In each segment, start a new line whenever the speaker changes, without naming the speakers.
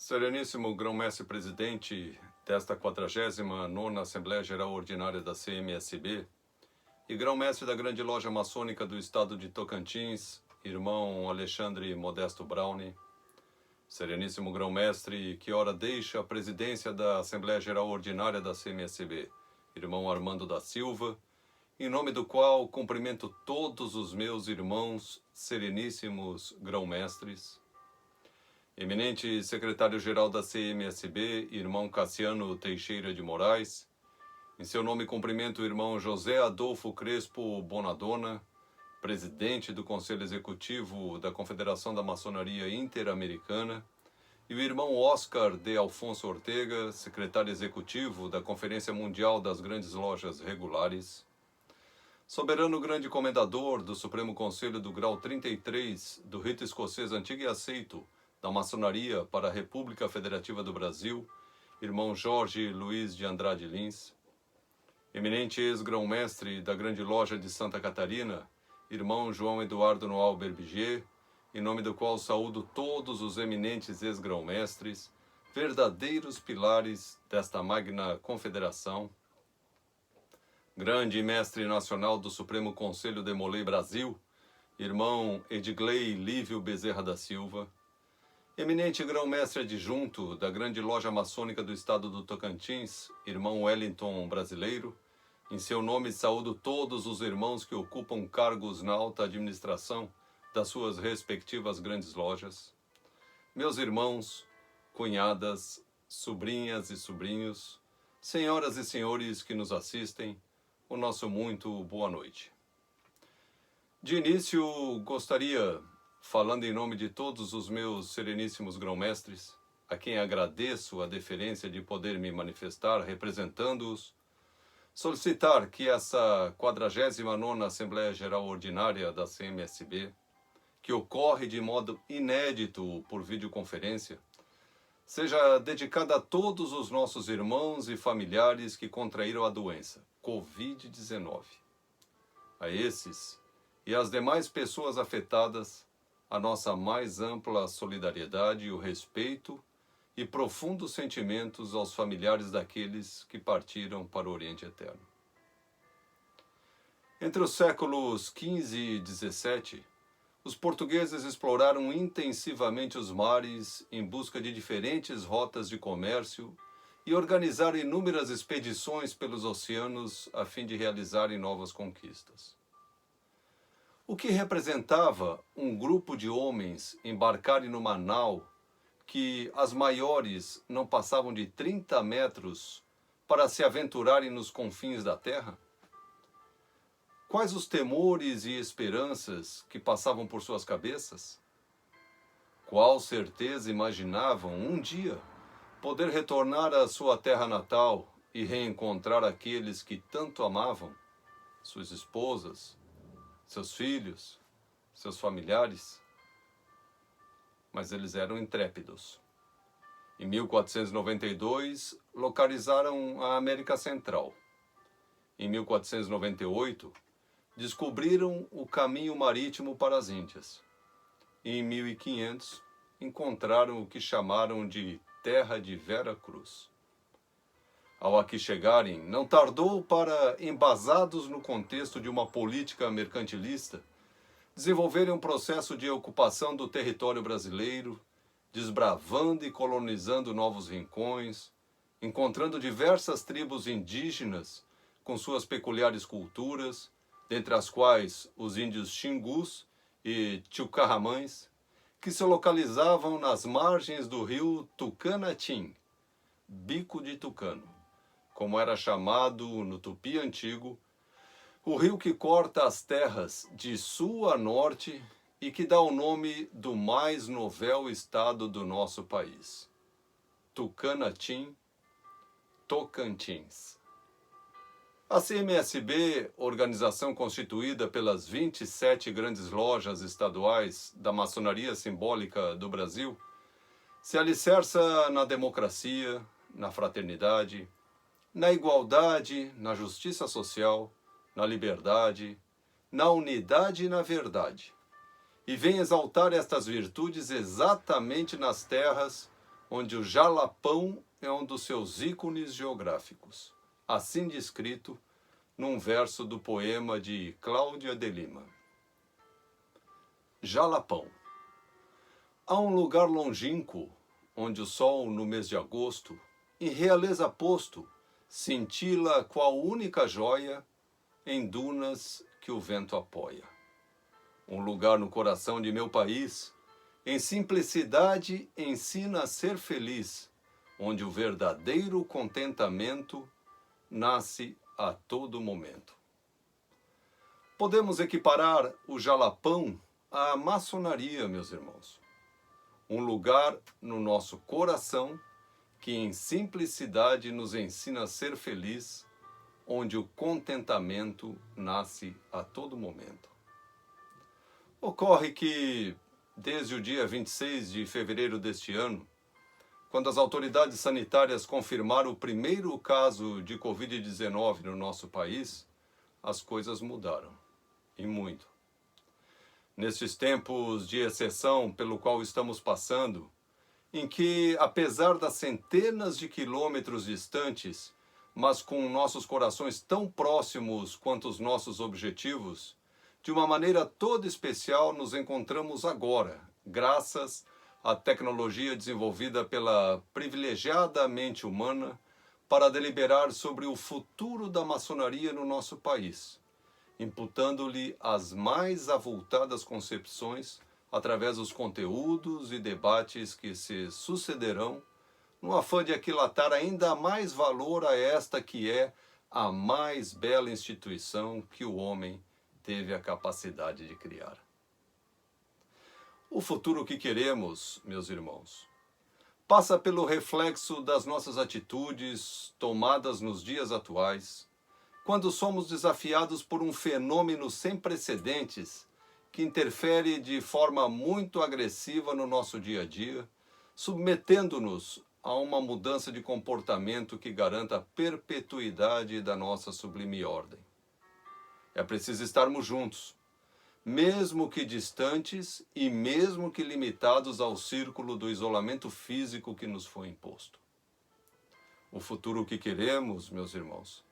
Sereníssimo Grão-Mestre Presidente desta 49ª Assembleia Geral Ordinária da CMSB e Grão-Mestre da Grande Loja Maçônica do Estado de Tocantins, irmão Alexandre Modesto Browne, Sereníssimo Grão-Mestre que ora deixa a presidência da Assembleia Geral Ordinária da CMSB, irmão Armando da Silva, em nome do qual cumprimento todos os meus irmãos sereníssimos grão-mestres, eminente secretário-geral da CMSB, irmão Cassiano Teixeira de Moraes, em seu nome cumprimento o irmão José Adolfo Crespo Bonadonna, presidente do Conselho Executivo da Confederação da Maçonaria Interamericana, e o irmão Oscar de Alfonso Ortega, secretário executivo da Conferência Mundial das Grandes Lojas Regulares, soberano grande comendador do Supremo Conselho do Grau 33 do Rito Escocês Antigo e Aceito da Maçonaria para a República Federativa do Brasil, irmão Jorge Luiz de Andrade Lins, eminente ex-grão-mestre da Grande Loja de Santa Catarina, irmão João Eduardo Noal Berbiger, em nome do qual saúdo todos os eminentes ex-grão-mestres, verdadeiros pilares desta magna confederação, grande mestre nacional do Supremo Conselho de Molay Brasil, irmão Edgley Lívio Bezerra da Silva, eminente grão-mestre adjunto da Grande Loja Maçônica do Estado do Tocantins, irmão Wellington Brasileiro, em seu nome saúdo todos os irmãos que ocupam cargos na alta administração das suas respectivas grandes lojas, meus irmãos, cunhadas, sobrinhas e sobrinhos, senhoras e senhores que nos assistem, o nosso muito boa noite. De início, gostaria, falando em nome de todos os meus sereníssimos grão-mestres, a quem agradeço a deferência de poder me manifestar representando-os, solicitar que essa 49ª Assembleia Geral Ordinária da CMSB, que ocorre de modo inédito por videoconferência, seja dedicada a todos os nossos irmãos e familiares que contraíram a doença Covid-19. A esses e às demais pessoas afetadas, a nossa mais ampla solidariedade e o respeito e profundos sentimentos aos familiares daqueles que partiram para o Oriente Eterno. Entre os séculos XV e XVII, os portugueses exploraram intensivamente os mares em busca de diferentes rotas de comércio e organizaram inúmeras expedições pelos oceanos a fim de realizarem novas conquistas. O que representava um grupo de homens embarcarem numa nau que as maiores não passavam de 30 metros para se aventurarem nos confins da terra? Quais os temores e esperanças que passavam por suas cabeças? Qual certeza imaginavam um dia poder retornar à sua terra natal e reencontrar aqueles que tanto amavam, suas esposas, seus filhos, seus familiares? Mas eles eram intrépidos. Em 1492, localizaram a América Central. Em 1498, descobriram o caminho marítimo para as Índias. E em 1500, encontraram o que chamaram de Terra de Vera Cruz. Ao aqui chegarem, não tardou para, embasados no contexto de uma política mercantilista, desenvolverem um processo de ocupação do território brasileiro, desbravando e colonizando novos rincões, encontrando diversas tribos indígenas com suas peculiares culturas, dentre as quais os índios Xingus e Tchucarramães, que se localizavam nas margens do rio Tucanatim, Bico de Tucano, como era chamado no Tupi antigo, o rio que corta as terras de sul a norte e que dá o nome do mais novel estado do nosso país, Tucanatim, Tocantins. A CMSB, organização constituída pelas 27 grandes lojas estaduais da maçonaria simbólica do Brasil, se alicerça na democracia, na fraternidade, na igualdade, na justiça social, na liberdade, na unidade e na verdade, e vem exaltar estas virtudes exatamente nas terras onde o Jalapão é um dos seus ícones geográficos, assim descrito num verso do poema de Cláudia de Lima. Jalapão. Há um lugar longínquo, onde o sol, no mês de agosto, em realeza posto, cintila qual única joia em dunas que o vento apoia. Um lugar no coração de meu país, em simplicidade ensina a ser feliz, onde o verdadeiro contentamento nasce a todo momento. Podemos equiparar o Jalapão à maçonaria, meus irmãos. Um lugar no nosso coração que em simplicidade nos ensina a ser feliz, onde o contentamento nasce a todo momento. Ocorre que, desde o dia 26 de fevereiro deste ano, quando as autoridades sanitárias confirmaram o primeiro caso de Covid-19 no nosso país, as coisas mudaram, e muito. Nestes tempos de exceção pelo qual estamos passando, em que, apesar das centenas de quilômetros distantes, mas com nossos corações tão próximos quanto os nossos objetivos, de uma maneira toda especial nos encontramos agora, graças à tecnologia desenvolvida pela privilegiada mente humana para deliberar sobre o futuro da maçonaria no nosso país, imputando-lhe as mais avultadas concepções através dos conteúdos e debates que se sucederão, no afã de aquilatar ainda mais valor a esta que é a mais bela instituição que o homem teve a capacidade de criar. O futuro que queremos, meus irmãos, passa pelo reflexo das nossas atitudes tomadas nos dias atuais, quando somos desafiados por um fenômeno sem precedentes que interfere de forma muito agressiva no nosso dia a dia, submetendo-nos a uma mudança de comportamento que garanta a perpetuidade da nossa sublime ordem. É preciso estarmos juntos, mesmo que distantes e mesmo que limitados ao círculo do isolamento físico que nos foi imposto. O futuro que queremos, meus irmãos,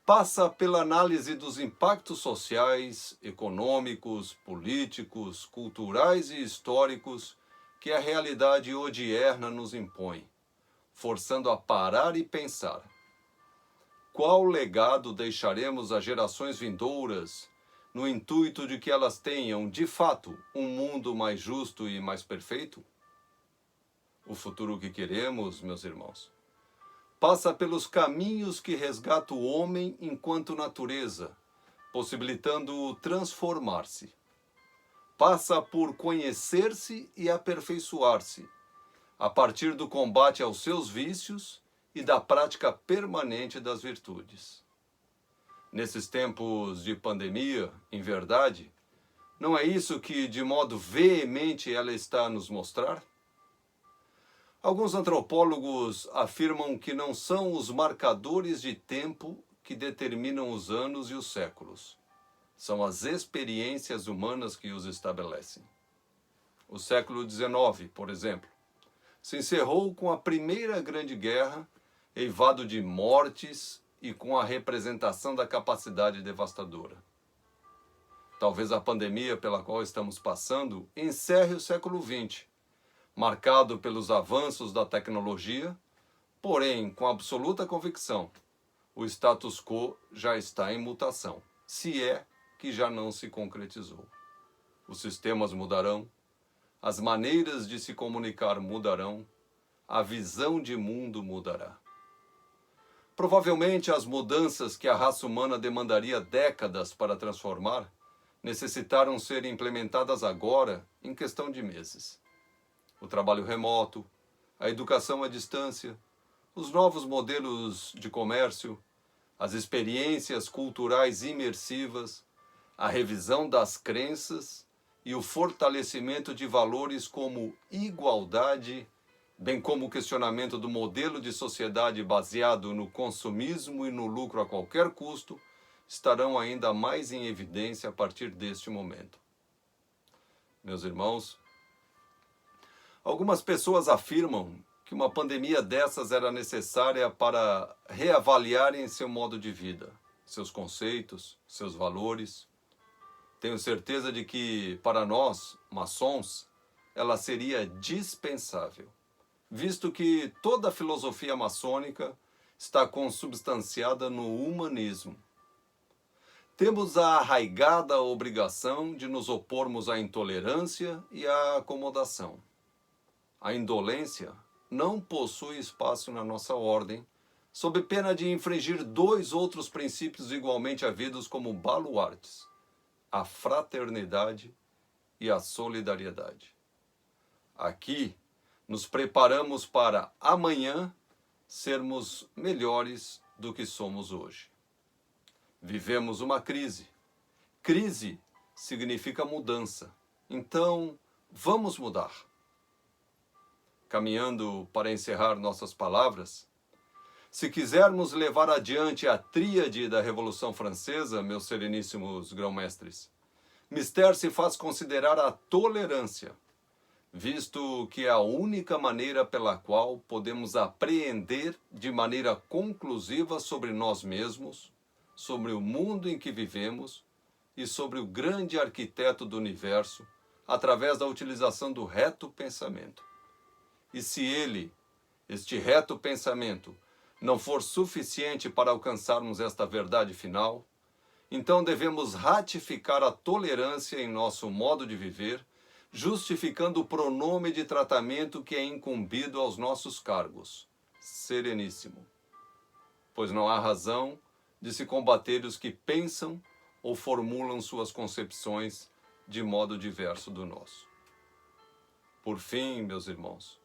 passa pela análise dos impactos sociais, econômicos, políticos, culturais e históricos que a realidade odierna nos impõe, forçando a parar e pensar. Qual legado deixaremos às gerações vindouras no intuito de que elas tenham, de fato, um mundo mais justo e mais perfeito? O futuro que queremos, meus irmãos, passa pelos caminhos que resgata o homem enquanto natureza, possibilitando-o transformar-se. Passa por conhecer-se e aperfeiçoar-se, a partir do combate aos seus vícios e da prática permanente das virtudes. Nesses tempos de pandemia, em verdade, não é isso que de modo veemente ela está a nos mostrar? Alguns antropólogos afirmam que não são os marcadores de tempo que determinam os anos e os séculos. São as experiências humanas que os estabelecem. O século XIX, por exemplo, se encerrou com a Primeira Grande Guerra, eivado de mortes e com a representação da capacidade devastadora. Talvez a pandemia pela qual estamos passando encerre o século XX, marcado pelos avanços da tecnologia, porém, com absoluta convicção, o status quo já está em mutação, se é que já não se concretizou. Os sistemas mudarão, as maneiras de se comunicar mudarão, a visão de mundo mudará. Provavelmente as mudanças que a raça humana demandaria décadas para transformar necessitaram ser implementadas agora em questão de meses. O trabalho remoto, a educação à distância, os novos modelos de comércio, as experiências culturais imersivas, a revisão das crenças e o fortalecimento de valores como igualdade, bem como o questionamento do modelo de sociedade baseado no consumismo e no lucro a qualquer custo, estarão ainda mais em evidência a partir deste momento. Meus irmãos, algumas pessoas afirmam que uma pandemia dessas era necessária para reavaliarem seu modo de vida, seus conceitos, seus valores. Tenho certeza de que, para nós, maçons, ela seria dispensável, visto que toda a filosofia maçônica está consubstanciada no humanismo. Temos a arraigada obrigação de nos opormos à intolerância e à acomodação. A indolência não possui espaço na nossa ordem, sob pena de infringir dois outros princípios igualmente havidos como baluartes: a fraternidade e a solidariedade. Aqui nos preparamos para amanhã sermos melhores do que somos hoje. Vivemos uma crise. Crise significa mudança. Então, vamos mudar. Caminhando para encerrar nossas palavras, se quisermos levar adiante a tríade da Revolução Francesa, meus sereníssimos grão-mestres, mister se faz considerar a tolerância, visto que é a única maneira pela qual podemos apreender de maneira conclusiva sobre nós mesmos, sobre o mundo em que vivemos e sobre o grande arquiteto do universo, através da utilização do reto pensamento. E se este reto pensamento, não for suficiente para alcançarmos esta verdade final, então devemos ratificar a tolerância em nosso modo de viver, justificando o pronome de tratamento que é incumbido aos nossos cargos, sereníssimo. Pois não há razão de se combater os que pensam ou formulam suas concepções de modo diverso do nosso. Por fim, meus irmãos,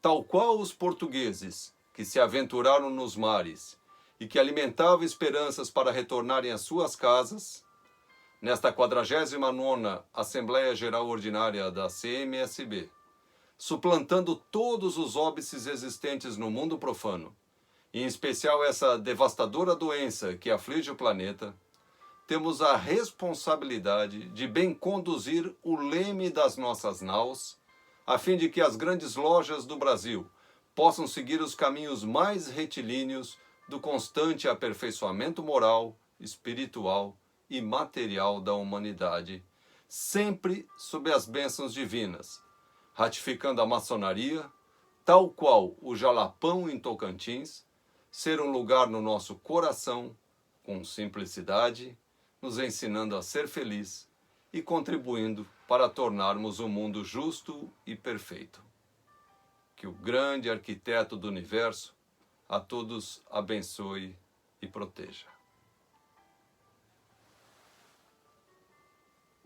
tal qual os portugueses que se aventuraram nos mares e que alimentavam esperanças para retornarem às suas casas, nesta 49ª Assembleia Geral Ordinária da CMSB, suplantando todos os óbices existentes no mundo profano, e em especial essa devastadora doença que aflige o planeta, temos a responsabilidade de bem conduzir o leme das nossas naus, a fim de que as grandes lojas do Brasil possam seguir os caminhos mais retilíneos do constante aperfeiçoamento moral, espiritual e material da humanidade, sempre sob as bênçãos divinas, ratificando a maçonaria, tal qual o Jalapão em Tocantins, ser um lugar no nosso coração, com simplicidade, nos ensinando a ser feliz e contribuindo para tornarmos o mundo justo e perfeito. Que o grande arquiteto do universo a todos abençoe e proteja.